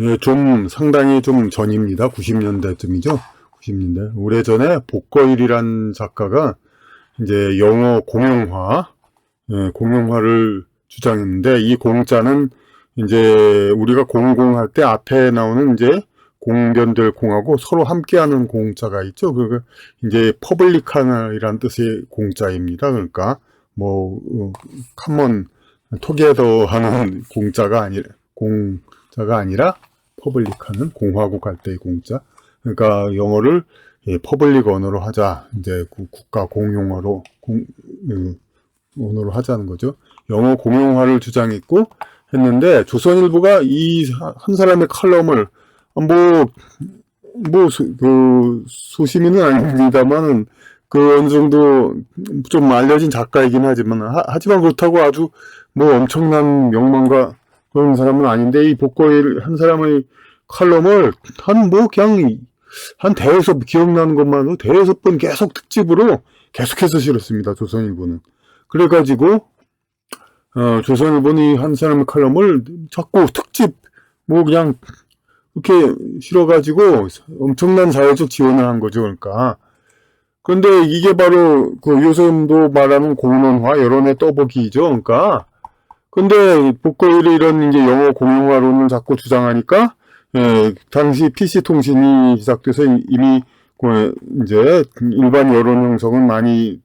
예, 좀 상당히 좀 전입니다. 90년대쯤이죠. 90년대. 오래전에 복거일이란 작가가 이제 영어 공용화, 공용화를 주장했는데, 이 공자는 이제 우리가 공공할 때 앞에 나오는 이제 공견될 공하고 서로 함께하는 공자가 있죠. 그게 이제 퍼블릭한이라는 뜻의 공자입니다. 그러니까 뭐 커먼 토게더 하는 공자가 아니라 퍼블릭하는 공화국 할 때의 공자. 그러니까 영어를 퍼블릭 언어로 하자. 이제 국가 공용어로 언어로 하자는 거죠. 영어 공용화를 주장했고 했는데 조선일보가 이 한 사람의 칼럼을 소심이는 아닙니다만은 어느 정도 좀 알려진 작가이긴 하지만 하지만 그렇다고 아주 엄청난 명망가 그런 사람은 아닌데, 이 복거일 한 사람의 칼럼을 한 대여섯 기억나는 것만으로 대여섯 번 계속 특집으로 계속해서 실었습니다. 조선일보는. 그래가지고 조선일보는 이 한 사람의 칼럼을 자꾸 특집 그냥 이렇게 실어가지고 엄청난 사회적 지원을 한 거죠. 그런데 이게 바로 요즘도 말하는 공론화, 여론의 떠보기죠. 근데 복거일이 이런 이제 영어 공용화론을 자꾸 주장하니까, 당시 PC 통신이 시작돼서 이미 이제 일반 여론 형성은 많이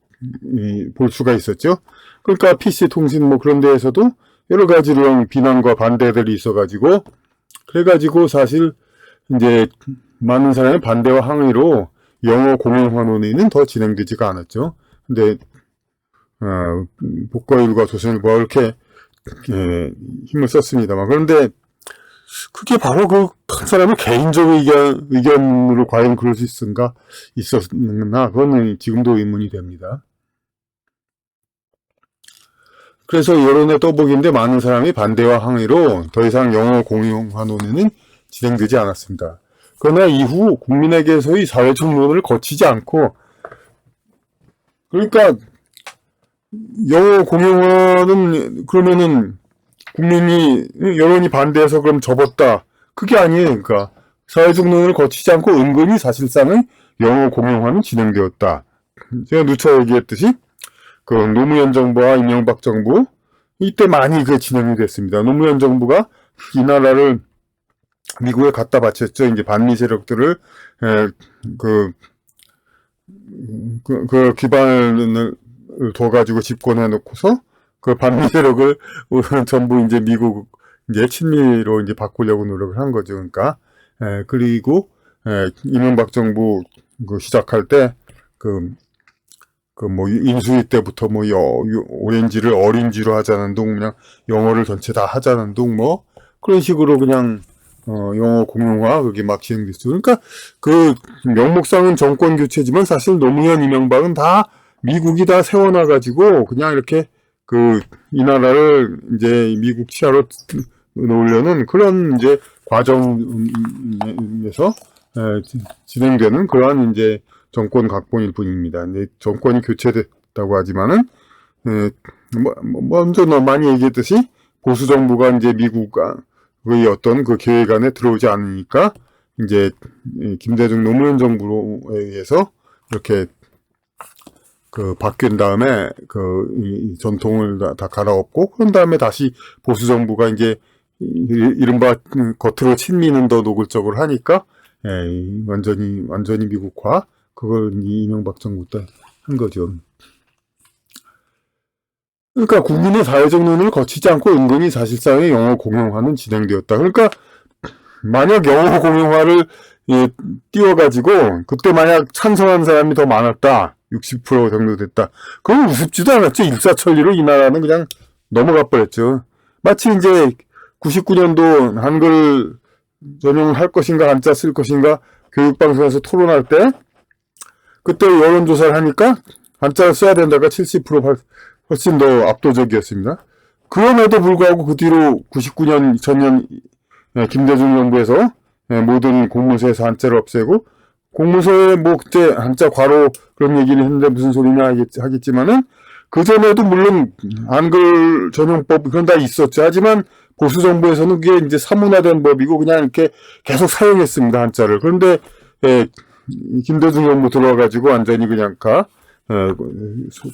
볼 수가 있었죠. 그러니까 PC 통신 그런 데에서도 여러 가지로 비난과 반대들이 있어가지고, 그래가지고 사실 이제 많은 사람의 반대와 항의로 영어 공용화 논의는 더 진행되지가 않았죠. 근데 복거일과 조선일보가 이렇게 힘을 썼습니다만, 그런데 그게 바로 한 사람의 개인적 의견으로 과연 그럴 수 있었나, 그건 지금도 의문이 됩니다. 그래서 여론의 떠보기인데 많은 사람이 반대와 항의로 더 이상 영어 공용화 논의는 진행되지 않았습니다. 그러나 이후 국민에게서의 사회적 논의를 거치지 않고, 그러니까 영어 공용화는 그러면은 여론이 반대해서 그럼 접었다, 그게 아니에요. 그러니까 사회적 논의를 거치지 않고 은근히 사실상의 영어 공용화는 진행되었다. 제가 누차 얘기했듯이 노무현 정부와 이명박 정부 이때 많이 진행이 됐습니다. 노무현 정부가 이 나라를 미국에 갖다 바쳤죠. 이제 반미 세력들을 기반을 둬가지고 집권해 놓고서 반미 세력을 전부 이제 미국 이제 친미로 이제 바꾸려고 노력을 한 거죠. 그리고 이명박 정부 시작할 때 인수위 때부터 오렌지를 어린지로 하자는 둥, 그냥 영어를 전체 다 하자는 둥, 그런 식으로 그냥 영어 공용화 그게 막 진행됐죠. 그러니까 명목상은 정권 교체지만 사실 노무현 이명박은 다 미국이 다 세워놔가지고 그냥 이렇게 이 나라를 이제 미국 치하로 놓으려는 그런 이제 과정에서 진행되는 그러한 이제 정권 각본일 뿐입니다. 근데 정권이 교체됐다고 하지만은 먼저 많이 얘기했듯이 보수 정부가 이제 미국의 어떤 계획 안에 들어오지 않으니까 이제 김대중 노무현 정부에 의해서 이렇게 바뀐 다음에 이 전통을 다 갈아엎고, 그런 다음에 다시 보수 정부가 이제 이른바 겉으로 친미는 더 노골적으로 하니까 완전히 미국화, 그걸 이명박 정부 때 한 거죠. 그러니까 국민의 사회적 논의를 거치지 않고 은근히 사실상의 영어 공용화는 진행되었다. 그러니까 만약 영어 공용화를 띄워가지고 그때 만약 찬성한 사람이 더 많았다, 60% 정도 됐다, 그건 우습지도 않았죠. 일사천리로 이 나라는 그냥 넘어가 버렸죠. 마치 이제 99년도 한글 전용을 할 것인가 한자 쓸 것인가 교육방송에서 토론할 때 그때 여론조사를 하니까 한자를 써야 된다가 70% 훨씬 더 압도적이었습니다. 그럼에도 불구하고 그 뒤로 99년 2000년 김대중 정부에서 모든 공문서에서 한자를 없애고, 공문서에 그때 한자 괄호 그런 얘기를 했는데 무슨 소리냐 하겠지만은, 그전에도 물론 한글 전용법 그런 다 있었죠. 하지만 보수 정부에서는 그게 이제 사문화된 법이고 그냥 이렇게 계속 사용했습니다, 한자를. 그런데 김대중 정부 들어와가지고 완전히 그냥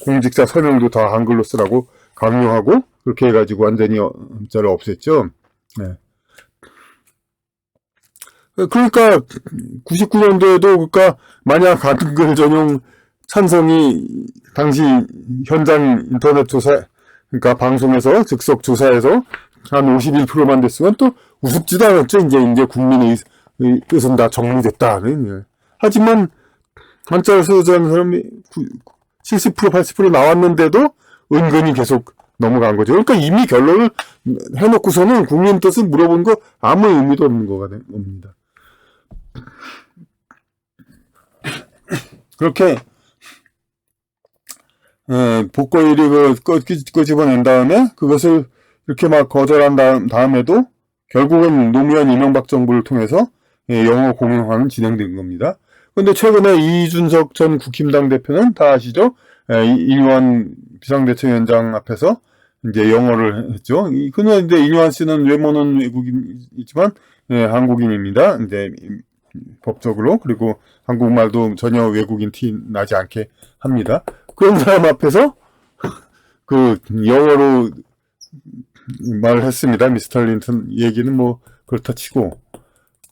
공직자 서명도 다 한글로 쓰라고 강요하고 그렇게 해가지고 완전히 한자를 없앴죠. 네. 그러니까 99년도에도 그러니까 만약 한글 전용 찬성이 당시 현장 인터넷 조사 그러니까 방송에서 즉석 조사에서 한 51%만 됐으면 또 우습지도 않았죠. 이제 국민의 뜻은 다 정리됐다. 하지만 한자를 쓰자는 사람이 70% 80% 나왔는데도 은근히 계속 넘어간 거죠. 그러니까 이미 결론을 해놓고서는 국민 뜻을 물어본 거 아무 의미도 없는 거가 됩니다. 그렇게 복거일이 끄집어낸 다음에 그것을 이렇게 막 거절한 다음에도 결국은 노무현 이명박 정부를 통해서 영어 공용화는 진행된 겁니다. 그런데 최근에 이준석 전 국힘당 대표는 다 아시죠? 이뇨한 비상대책위원장 앞에서 이제 영어를 했죠. 근데 이뇨한 씨는 외모는 외국인이지만 한국인입니다. 이제 법적으로 그리고 한국말도 전혀 외국인 티 나지 않게 합니다. 그런 사람 앞에서 그 영어로 말을 했습니다. 미스터 린턴 얘기는 뭐 그렇다 치고.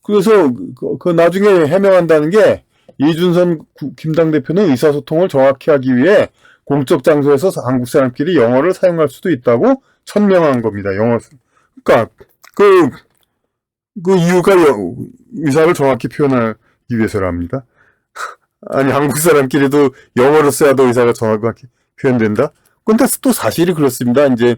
그래서 그 나중에 해명한다는 게 이준선 김당 대표는 의사소통을 정확히 하기 위해 공적 장소에서 한국 사람끼리 영어를 사용할 수도 있다고 천명한 겁니다. 영어. 그러니까 그 이유가 의사를 정확히 표현하기 위해서랍니다. 아니 한국 사람끼리도 영어로 써야도 의사가 정확하게 표현된다? 근데 또 사실이 그렇습니다. 이제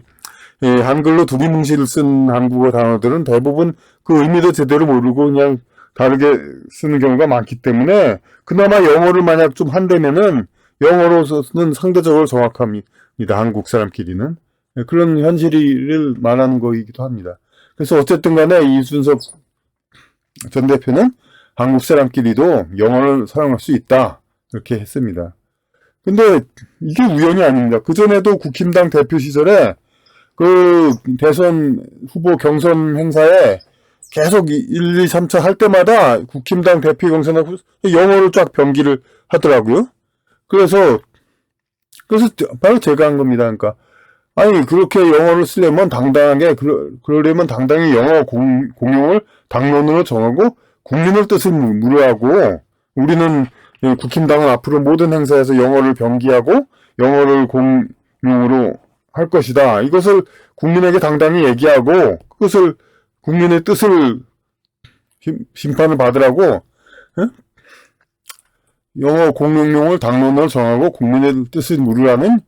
한글로 두리뭉실을 쓴 한국어 단어들은 대부분 그 의미도 제대로 모르고 그냥 다르게 쓰는 경우가 많기 때문에 그나마 영어를 만약 좀 한다면은 영어로서는 상대적으로 정확합니다. 한국 사람끼리는. 그런 현실을 말하는 거이기도 합니다. 그래서 어쨌든 간에 이준석 전 대표는 한국 사람끼리도 영어를 사용할 수 있다. 이렇게 했습니다. 근데 이게 우연이 아닙니다. 그전에도 국힘당 대표 시절에 그 대선 후보 경선 행사에 계속 1, 2, 3차 할 때마다 국힘당 대표 경선하고 영어를 쫙 병기를 하더라고요. 그래서 바로 제가 한 겁니다. 그러니까 아니 그렇게 영어를 쓰려면 당당하게 그러려면 당당히 영어 공용을 당론으로 정하고 국민의 뜻을 물어하고 우리는 국힘당은 앞으로 모든 행사에서 영어를 병기하고 영어를 공용으로 할 것이다. 이것을 국민에게 당당히 얘기하고 그것을 국민의 뜻을 심판을 받으라고 영어 공용을 당론으로 정하고 국민의 뜻을 물으라는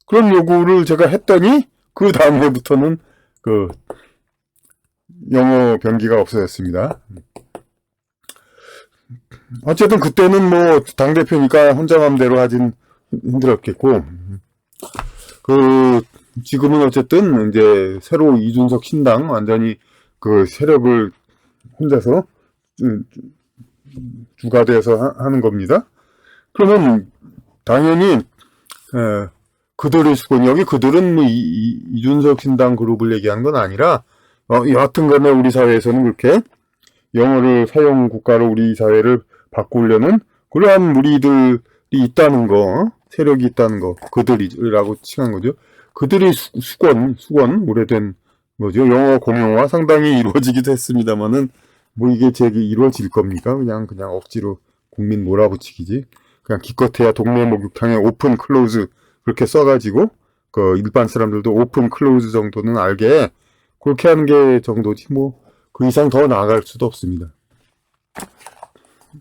그런 요구를 제가 했더니 그 다음 해부터는 그 영어 병기가 없어졌습니다. 어쨌든 그때는 뭐 당대표니까 혼자 마음대로 하진 힘들었겠고 지금은 어쨌든 이제 새로 이준석 신당 완전히 그 세력을 혼자서 주가돼서 하는 겁니다. 그러면 당연히 그들의 수권 여기 그들은 뭐 이준석 신당 그룹을 얘기하는 건 아니라 여하튼 간에 우리 사회에서는 그렇게 영어를 사용 국가로 우리 사회를 바꾸려는 그러한 무리들이 있다는 거, 세력이 있다는 거, 그들이라고 칭한 거죠. 그들이 수권, 오래된 거죠. 영어 공용화 상당히 이루어지기도 했습니다만은, 뭐 이게 이루어질 겁니까? 그냥 억지로 국민 몰아붙이기지. 그냥 기껏해야 동네 목욕탕에 오픈, 클로즈, 그렇게 써가지고, 그 일반 사람들도 오픈, 클로즈 정도는 알게, 그렇게 하는 게 정도지, 뭐, 그 이상 더 나아갈 수도 없습니다.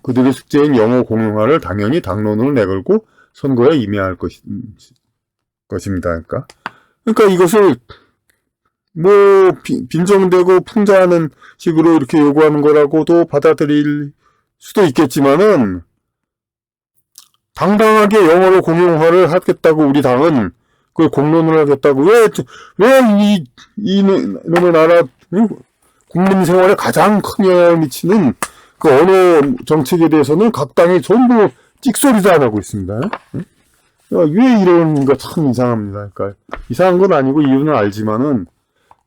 그들의 숙제인 영어 공용화를 당연히 당론으로 내걸고 선거에 임해야 할 것입니다. 그러니까 이것을 뭐 빈정대고 풍자하는 식으로 이렇게 요구하는 거라고도 받아들일 수도 있겠지만은 당당하게 영어로 공용화를 하겠다고 우리 당은 그 공론을 하겠다고 왜 이놈의 나라 국민 생활에 가장 큰 영향을 미치는 그 언어 정책에 대해서는 각 당이 전부 찍소리도 안 하고 있습니다. 왜 이런가 참 이상합니다. 그러니까 이상한 건 아니고 이유는 알지만은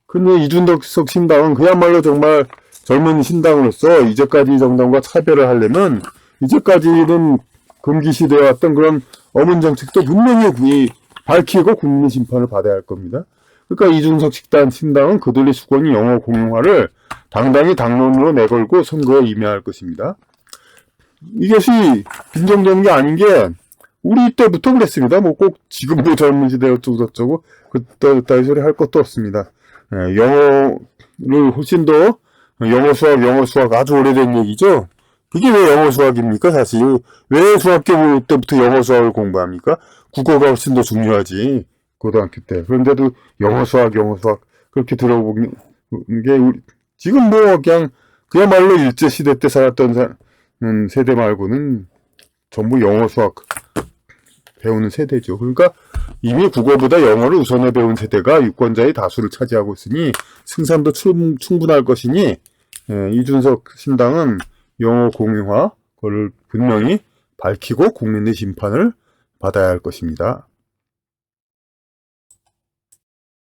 근데 이준석 신당은 그야말로 정말 젊은 신당으로서 이제까지 정당과 차별을 하려면 이제까지는 금기시되어 왔던 그런 어문 정책도 분명히 밝히고 국민 심판을 받아야 할 겁니다. 그러니까 이준석 신당은 그들의 수권이 영어 공용화를 당당히 당론으로 내걸고 선거에 임해야 할 것입니다. 이것이 빈정되는 게 아닌 게 우리 때부터 그랬습니다. 뭐 꼭 지금 뭐 젊은 시대 어쩌고 그따위 소리 할 것도 없습니다. 영어를 훨씬 더 영어 수학 아주 오래된 얘기죠. 그게 왜 영어 수학입니까? 사실 왜 중학교 때부터 영어 수학을 공부합니까? 국어가 훨씬 더 중요하지 고등학교 때. 그런데도 영어 수학 그렇게 들어보는 게 지금 뭐 그냥 그야말로 일제 시대 때 살았던 세대 말고는 전부 영어 수학 배우는 세대죠. 그러니까 이미 국어보다 영어를 우선해 배운 세대가 유권자의 다수를 차지하고 있으니 승산도 충분할 것이니 이준석 신당은 영어 공용화 그걸 분명히 밝히고 국민의 심판을 받아야 할 것입니다.